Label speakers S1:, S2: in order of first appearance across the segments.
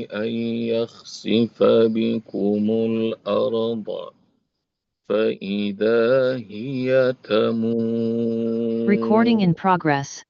S1: أن يخسف بكم الأرض فإذا هي
S2: Recording in
S1: تمور
S2: progress.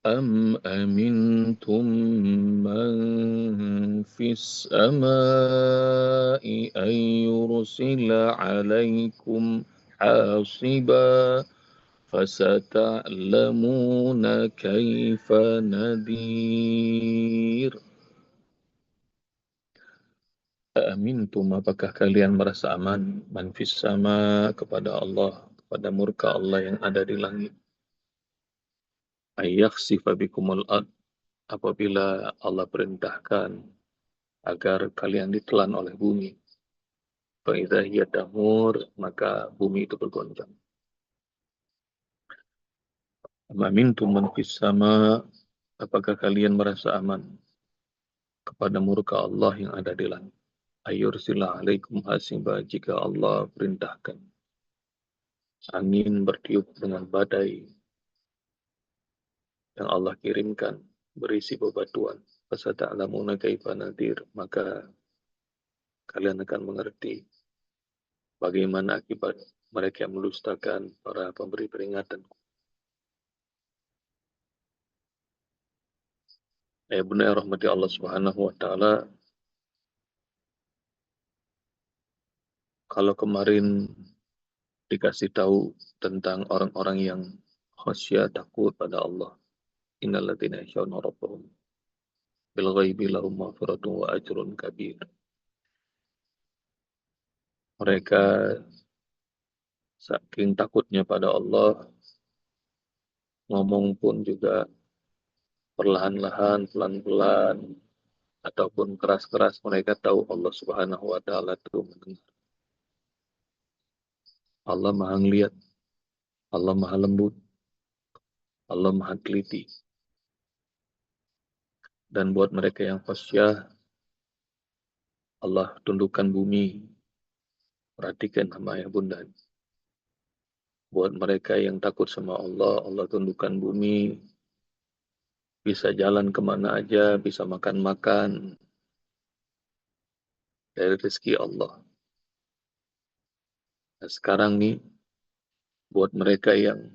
S1: أم أمنتم من في السماء أن يرسل عليكم حاصبا فستعلمون كيف نذير. Amintum, apakah kalian merasa aman? Man fis sama, kepada Allah, kepada murka Allah yang ada di langit. Ayyakhsifa bikumul ard, apabila Allah perintahkan agar kalian ditelan oleh bumi. Fa idza hiya tamur, maka bumi itu bergoncang. Amintum man fis sama, apakah kalian merasa aman kepada murka Allah yang ada di langit? Ayyursila alaikum hasiba, jika Allah perintahkan angin bertiup dengan badai yang Allah kirimkan berisi bebatuan. Fasata'lamuna kaifa nadhir, maka kalian akan mengerti bagaimana akibat mereka yang mendustakan para pemberi peringatan. Ya benar, rahmati Allah Subhanahu wa taala, kalau kemarin dikasih tahu tentang orang-orang yang khasyah, takut pada Allah. Innalladzina yakhshawna rabbahum bil ghaibi lahum maghfiratun wa ajrun kabir. Mereka saking takutnya pada Allah, ngomong pun juga perlahan-lahan, pelan-pelan, ataupun keras-keras. Mereka tahu Allah Subhanahu wa taala itu mendengar. Allah Maha ngeliat, Allah Maha lembut, Allah Maha teliti. Dan buat mereka yang khasyah, Allah tundukkan bumi. Perhatikan sama ayah bunda. Buat mereka yang takut sama Allah, Allah tundukkan bumi. Bisa jalan kemana aja, bisa makan-makan dari rezeki Allah. Nah, sekarang nih, buat mereka yang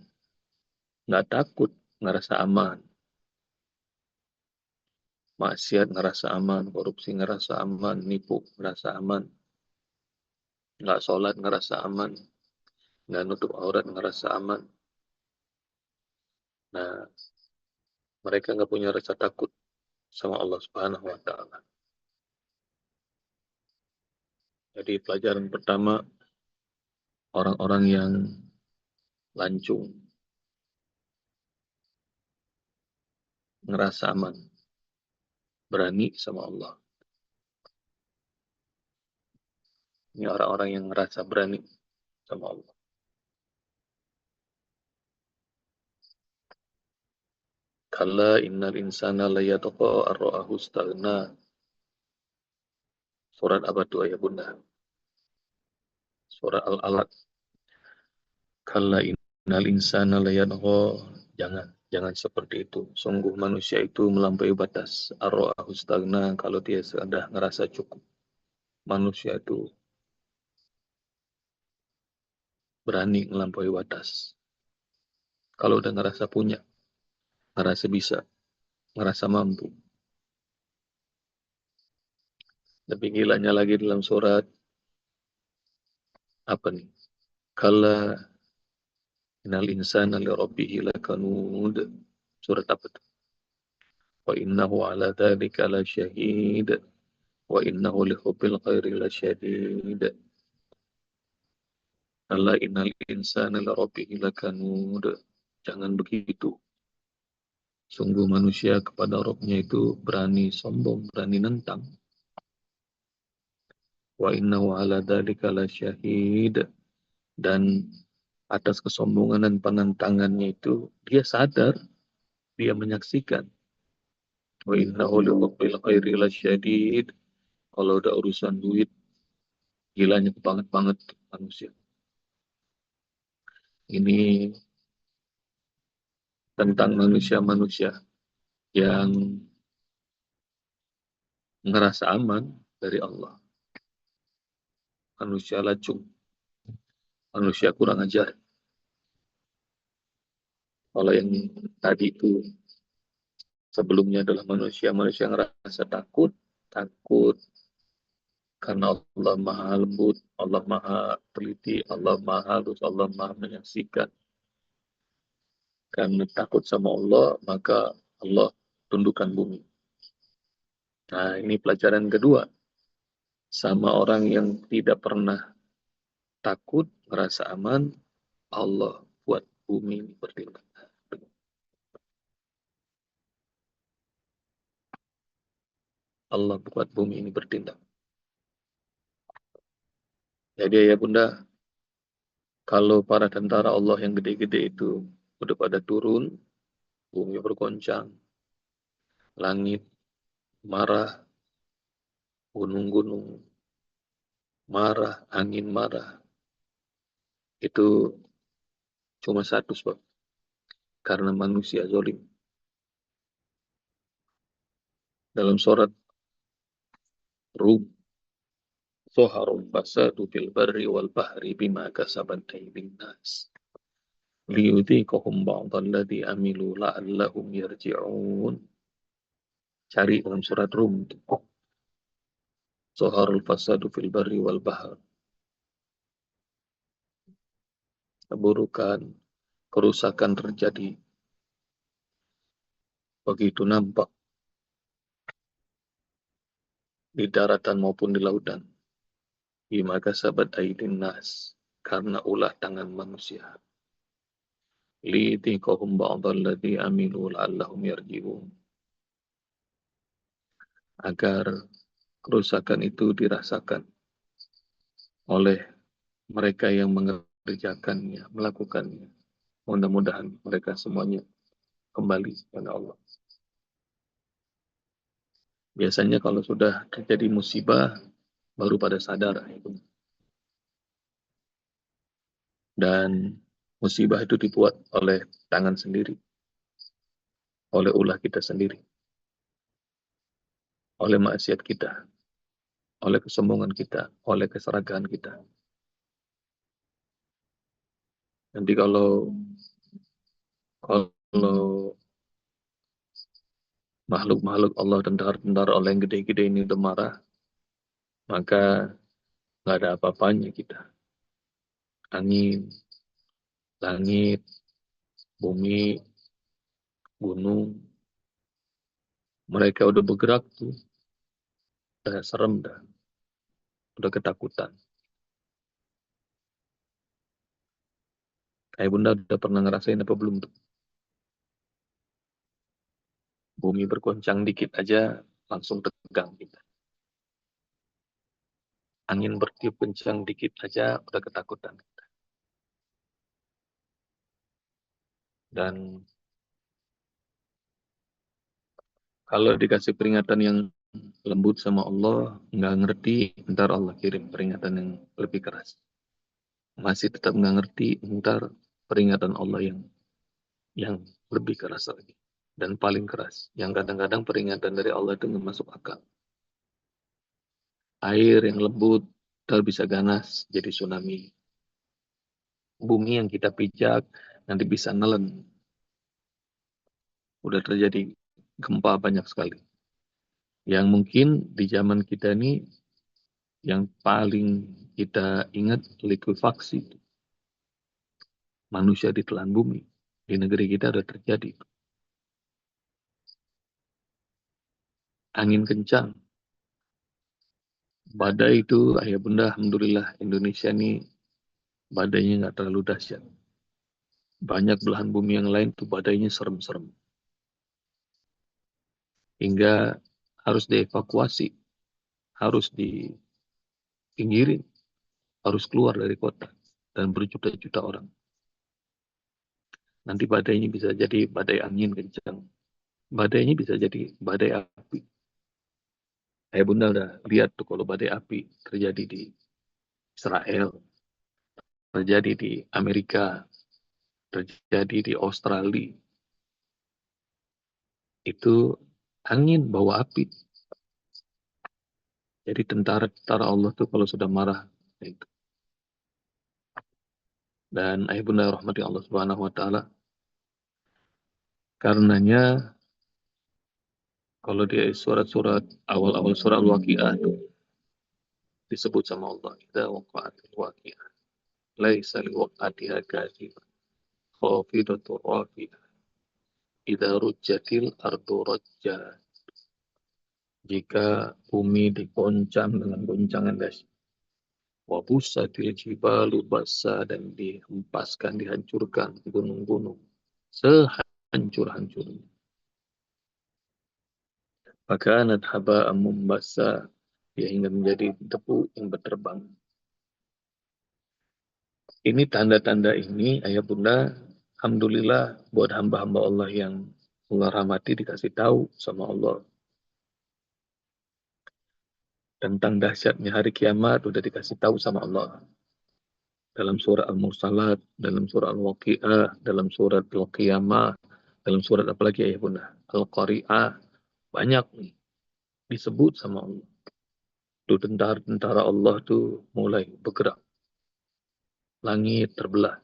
S1: nggak takut, ngerasa aman. Maksiat ngerasa aman, korupsi ngerasa aman, nipu ngerasa aman, nggak sholat ngerasa aman, nggak nutup aurat ngerasa aman. Nah, mereka nggak punya rasa takut sama Allah Subhanahu wa Ta'ala. Jadi pelajaran pertama, orang-orang yang lancung, ngerasa aman, berani sama Allah. Ini orang-orang yang ngerasa berani sama Allah. Kalla innal insana layatqa ar-ra'ahu istaghna. Surat apa tuh ayah bunda? Surat Al-Alaq. Kalla innal insana layatqa. Jangan seperti itu. Sungguh manusia itu melampaui batas. Ar-ra'ahu istaghna, kalau dia sudah ngerasa cukup. Manusia itu berani melampaui batas. Kalau udah ngerasa punya, ngerasa bisa, ngerasa mampu. Lebih gilanya lagi dalam surat apa nih? Kalla innal insana li rabbihi lakanud. Surat apa tuh? Wa innahu ala dzalika lasyahid wa innahu li hubbil khairi lasyadid. Kalla innal insana li rabbihi lakanud. Jangan begitu. Sungguh manusia kepada Rabbnya itu berani sombong, berani nentang. Wa innahu ala dzalika lasyahid. Dan atas kesombongan dan penentangannya itu dia sadar, dia menyaksikan. Wa innahu li hubbil khairi lasyadid. Kalau udah urusan duit, gilanya banget manusia. Ini tentang manusia-manusia yang ngerasa aman dari Allah. Manusia lacung, manusia kurang ajar. Kalau yang tadi itu sebelumnya adalah manusia yang ngerasa takut, takut karena Allah maha lembut, Allah maha teliti, Allah maha halus, Allah maha menyaksikan. Karena takut sama Allah, maka Allah tundukkan bumi. Nah, ini pelajaran kedua. Sama orang yang tidak pernah takut, merasa aman, Allah buat bumi ini bertindak. Allah buat bumi ini bertindak. Jadi ya bunda, kalau para tentara Allah yang gede-gede itu udah pada turun, bumi bergoncang, langit marah, gunung-gunung marah, angin marah. Itu cuma satu sebab. Karena manusia zalim. Dalam surat Rum, Zoharul fasadu fil barri wal bahri bima kasabat aydin nas. Liyudhiqahum ba'dalladzi amilu la'allahum yarji'un. Cari dalam surat Rum. Zoharul fasadu fil barri wal bahri. Keburukan, kerusakan terjadi begitu nampak di daratan maupun di lautan. Bima kasabat aydin nas. Karena ulah tangan manusia. Liyudhiqahum ba'dalladzi amilu la'allahum yarji'un. Agar kerusakan itu dirasakan oleh mereka yang mengerjakannya, melakukannya. Mudah-mudahan mereka semuanya kembali kepada Allah. Biasanya kalau sudah terjadi musibah, baru pada sadar. Dan musibah itu dibuat oleh tangan sendiri, oleh ulah kita sendiri, oleh maksiat kita, oleh kesombongan kita, oleh keserakahan kita. Nanti kalau makhluk-makhluk Allah, tentara-tentara Allah yang gede-gede ini udah marah, maka nggak ada apa-apanya kita. Angin, langit, bumi, gunung, mereka udah bergerak tuh, udah serem dah, udah ketakutan. Kayak bunda udah pernah ngerasain apa belum tuh? Bumi bergoncang dikit aja langsung tegang kita. Angin bertiup kencang dikit aja udah ketakutan. Dan kalau dikasih peringatan yang lembut sama Allah, nggak ngerti, ntar Allah kirim peringatan yang lebih keras. Masih tetap nggak ngerti, ntar peringatan Allah yang lebih keras lagi. Dan paling keras. Yang kadang-kadang peringatan dari Allah itu nggak masuk akal. Air yang lembut, ntar bisa ganas jadi tsunami. Bumi yang kita pijak, nanti bisa nelen. Udah terjadi gempa banyak sekali. Yang mungkin di zaman kita ini, yang paling kita ingat likuifaksi. Manusia ditelan bumi. Di negeri kita udah terjadi. Angin kencang. Badai itu, ayah bunda, alhamdulillah Indonesia ini badainya nggak terlalu dahsyat. Banyak belahan bumi yang lain tuh badainya serem-serem. Hingga harus dievakuasi, harus dipinggirin, harus keluar dari kota. Dan berjuta-juta orang. Nanti badainya bisa jadi badai angin kencang. Badainya bisa jadi badai api. Ayah bunda udah lihat tuh kalau badai api terjadi di Israel, terjadi di Amerika, terjadi di Australia. Itu angin bawa api. Jadi tentara-tentara Allah tuh kalau sudah marah itu. Dan ayah bunda rahmati Allah Subhanahu wa taala, karenanya kalau di surat-surat awal-awal surah Al-Waqiah itu disebut sama Allah, idza waqa'atil waqi'ah laisa liwaqa'atiha kadhibah khafidatur rafi'ah idza rujjatil ardu rajja. Jika bumi digoncang dengan goncangan dahsyat, wa bussatil jibalu bassa, dan dihempaskan, dihancurkan gunung-gunung sehancur-hancurnya. Fakanat haba'an mumbassa, dia hingga menjadi debu yang berterbang. Ini tanda-tanda ini, ayah bunda, alhamdulillah buat hamba-hamba Allah yang Allah rahmati dikasih tahu sama Allah tentang dahsyatnya hari kiamat, udah dikasih tahu sama Allah. Dalam surah Al-Mursalat, dalam surah Al-Waqi'ah, dalam surat Al-Qiyamah, dalam surat apa lagi ayah bunda? Al-Qari'ah, banyak nih disebut sama Allah. Tuh tentara-tentara Allah tuh mulai bergerak. Langit terbelah,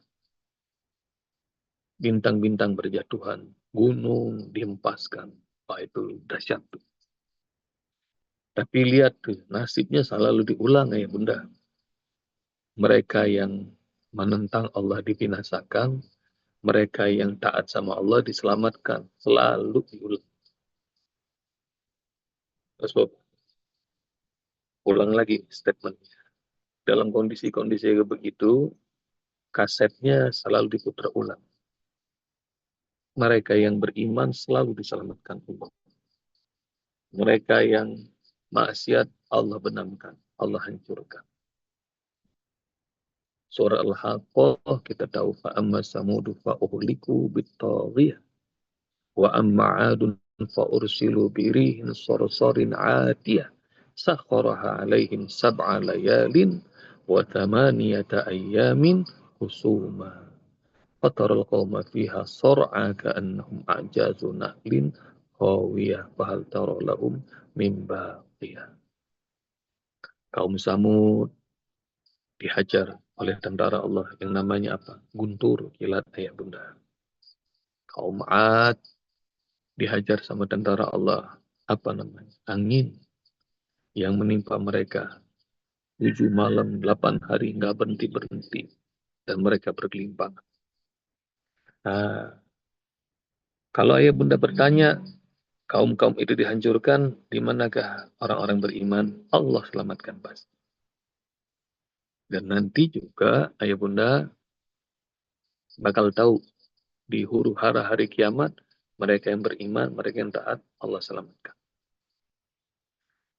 S1: bintang-bintang berjatuhan, gunung dihempaskan. Wah, itu dahsyat tuh. Tapi lihat tuh, nasibnya selalu diulang ya bunda. Mereka yang menentang Allah dibinasakan, mereka yang taat sama Allah diselamatkan. Selalu diulang. Terus ulang lagi statementnya. Dalam kondisi-kondisi begitu, kasetnya selalu diputar ulang. Mereka yang beriman selalu diselamatkan Allah. Mereka yang maksiat Allah benamkan, Allah hancurkan. Surah Al-Haqqah kita tahu fa'amma samudu fa'uhliku bittaghiyah wa amma 'adun fa'ursilu birihin sarsarin 'atiyah sakharaha 'alaihim sab'a layalin wa thamaniyata ayyamin husuma fataral qauma fiha sar'a ka'annahum a'jazu nahlin khawiyah fahal tara lahum min baqiyah. Kaum Samud dihajar oleh tentara Allah yang namanya apa? Guntur, kilat ayah bunda. Kaum Ad dihajar sama tentara Allah. Apa namanya? Angin yang menimpa mereka. 7 malam, 8 hari nggak berhenti-berhenti. Dan mereka bergelimpang. Nah, kalau ayah bunda bertanya, kaum-kaum itu dihancurkan, di manakah orang-orang beriman? Allah selamatkan pasti. Dan nanti juga ayah bunda bakal tahu di huru hara hari kiamat, mereka yang beriman, mereka yang taat, Allah selamatkan.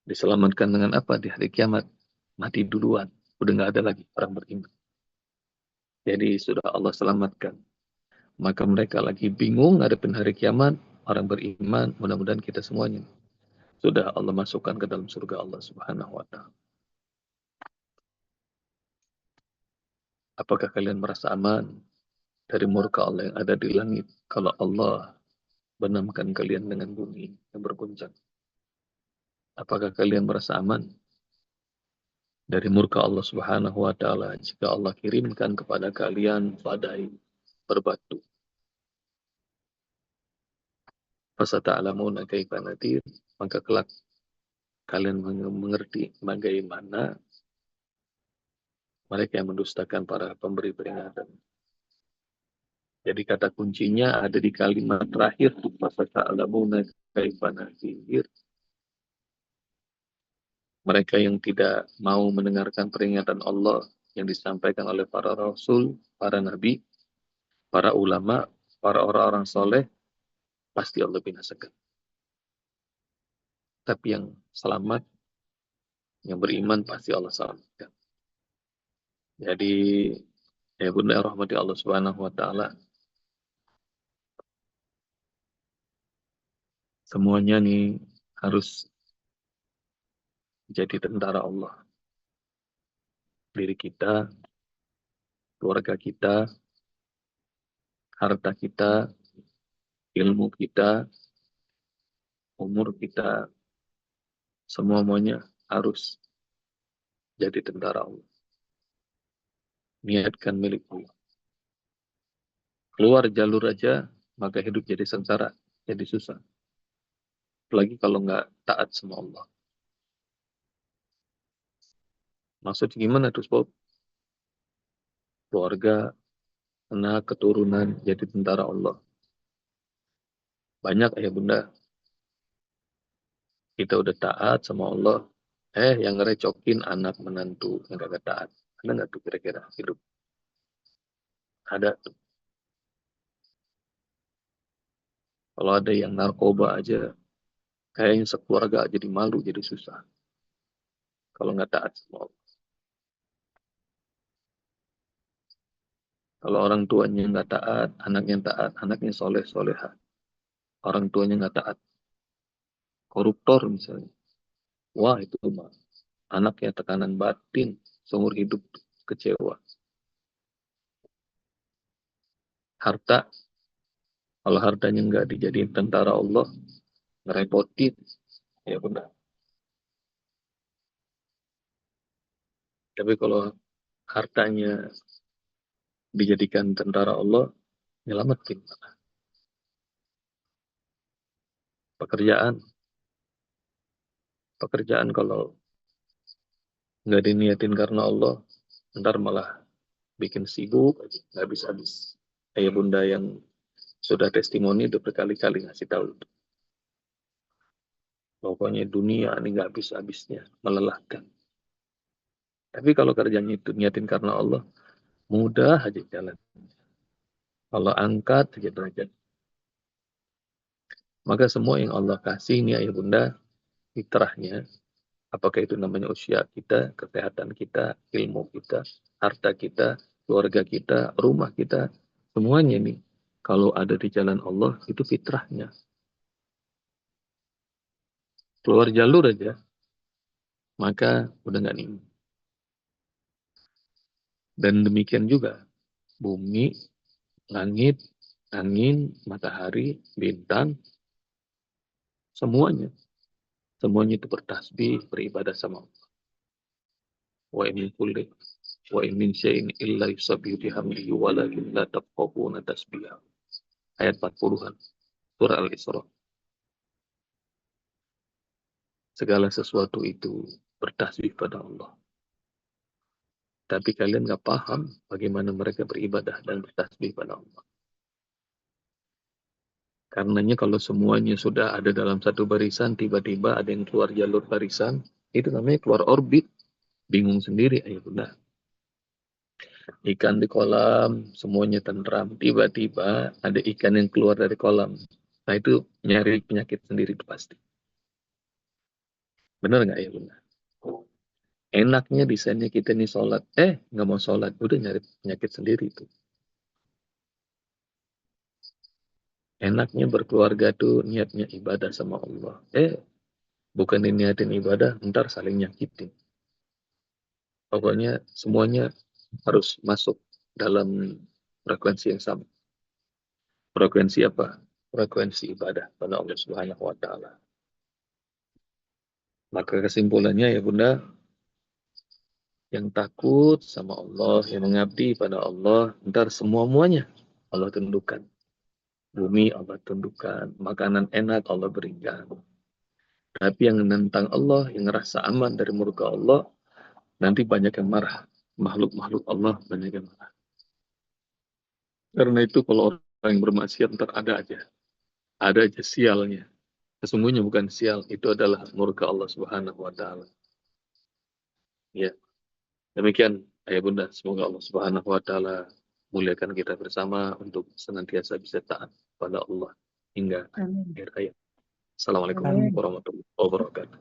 S1: Diselamatkan dengan apa di hari kiamat? Mati duluan. Udah nggak ada lagi orang beriman. Jadi sudah Allah selamatkan. Maka mereka lagi bingung ngadepin hari kiamat. Orang beriman, mudah-mudahan kita semuanya sudah Allah masukkan ke dalam surga Allah Subhanahu wa taala. Apakah kalian merasa aman dari murka Allah yang ada di langit kalau Allah benamkan kalian dengan bumi yang berguncang? Apakah kalian merasa aman dari murka Allah Subhanahu wa taala jika Allah kirimkan kepada kalian badai berbatu? Fasata'lamuna kaifa nadir, maka kelak kalian mengerti bagaimana mereka yang mendustakan para pemberi peringatan. Jadi kata kuncinya ada di kalimat terakhir, fasata'lamuna kaifa nadir. Mereka yang tidak mau mendengarkan peringatan Allah yang disampaikan oleh para rasul, para nabi, para ulama, para orang-orang soleh, pasti Allah binasakan. Tapi yang selamat, yang beriman, pasti Allah selamatkan. Jadi, ya bunda rahmati Allah Subhanahu wa taala, semuanya nih harus jadi tentara Allah. Diri kita, keluarga kita, harta kita, ilmu kita, umur kita, semuanya harus jadi tentara Allah. Niatkan milik Allah. Keluar jalur aja, maka hidup jadi sengsara, jadi susah. Apalagi kalau nggak taat sama Allah. Maksudnya gimana tuh, Bob? Keluarga, anak, keturunan, jadi tentara Allah. Banyak ayah bunda, kita udah taat sama Allah, yang ngerecokin anak menantu yang kagak taat. Ada nggak tuh kira-kira hidup? Ada tuh. Kalau ada yang narkoba aja, kayaknya sekeluarga jadi malu, jadi susah. Kalau nggak taat sama Allah. Kalau orang tuanya nggak taat, anaknya soleh soleha. Orang tuanya nggak taat, koruptor misalnya. Wah itu mah anaknya tekanan batin, seumur hidup kecewa. Harta, kalau hartanya nggak dijadiin tentara Allah, ngerepotin, ya benar. Tapi kalau hartanya dijadikan tentara Allah, nyelamatin. Pekerjaan, pekerjaan kalau nggak diniatin karena Allah, ntar malah bikin sibuk aja, nggak habis-habis. Kayak bunda yang sudah testimoni udah berkali-kali ngasih tahu. Pokoknya dunia ini nggak habis-habisnya, melelahkan. Tapi kalau kerjanya itu niatin karena Allah, mudah aja jalan. Allah angkat aja derajat. Maka semua yang Allah kasih ini ayah bunda, fitrahnya, apakah itu namanya usia kita, kesehatan kita, ilmu kita, harta kita, keluarga kita, rumah kita, semuanya nih, kalau ada di jalan Allah, itu fitrahnya. Keluar jalur aja, maka udah nggak nikmat. Dan demikian juga, bumi, langit, angin, matahari, bintang, semuanya. Semuanya itu bertasbih, beribadah sama Allah. Wa in kulli wa in min syai'in illa yusabbihu bihamdihi walakin la tafqahuna tasbihah. Ayat 40-an surah Al-Isra. Segala sesuatu itu bertasbih pada Allah. Tapi kalian nggak paham bagaimana mereka beribadah dan bertasbih pada Allah. Karenanya kalau semuanya sudah ada dalam satu barisan, tiba-tiba ada yang keluar jalur barisan, itu namanya keluar orbit. Bingung sendiri, ayo bunda. Ikan di kolam, semuanya tentram. Tiba-tiba ada ikan yang keluar dari kolam. Nah itu nyari penyakit sendiri itu pasti. Benar nggak ya bunda? Enaknya desainnya kita nih sholat. Nggak mau sholat. Udah nyari penyakit sendiri itu. Enaknya berkeluarga tuh niatnya ibadah sama Allah. Bukan niatin ibadah, ntar saling nyakitin. Pokoknya semuanya harus masuk dalam frekuensi yang sama. Frekuensi apa? Frekuensi ibadah pada Allah Subhanahu wa taala. Maka kesimpulannya ya Bunda, yang takut sama Allah, yang mengabdi pada Allah, ntar semua-muanya Allah tundukkan. Bumi Allah tundukkan, makanan enak Allah berikan. Tapi yang menentang Allah, yang ngerasa aman dari murka Allah, nanti banyak yang marah. Makhluk-makhluk Allah banyak yang marah. Karena itu kalau orang yang bermaksiat ntar ada aja. Ada aja sialnya. Sesungguhnya bukan sial, itu adalah murka Allah Subhanahu wa taala. Ya, demikian ayah bunda, semoga Allah Subhanahu wa taala muliakan kita bersama untuk senantiasa bisa taat pada Allah hingga
S2: Amin.
S1: akhir hayat. Assalamualaikum
S2: Amin.
S1: warahmatullahi wabarakatuh.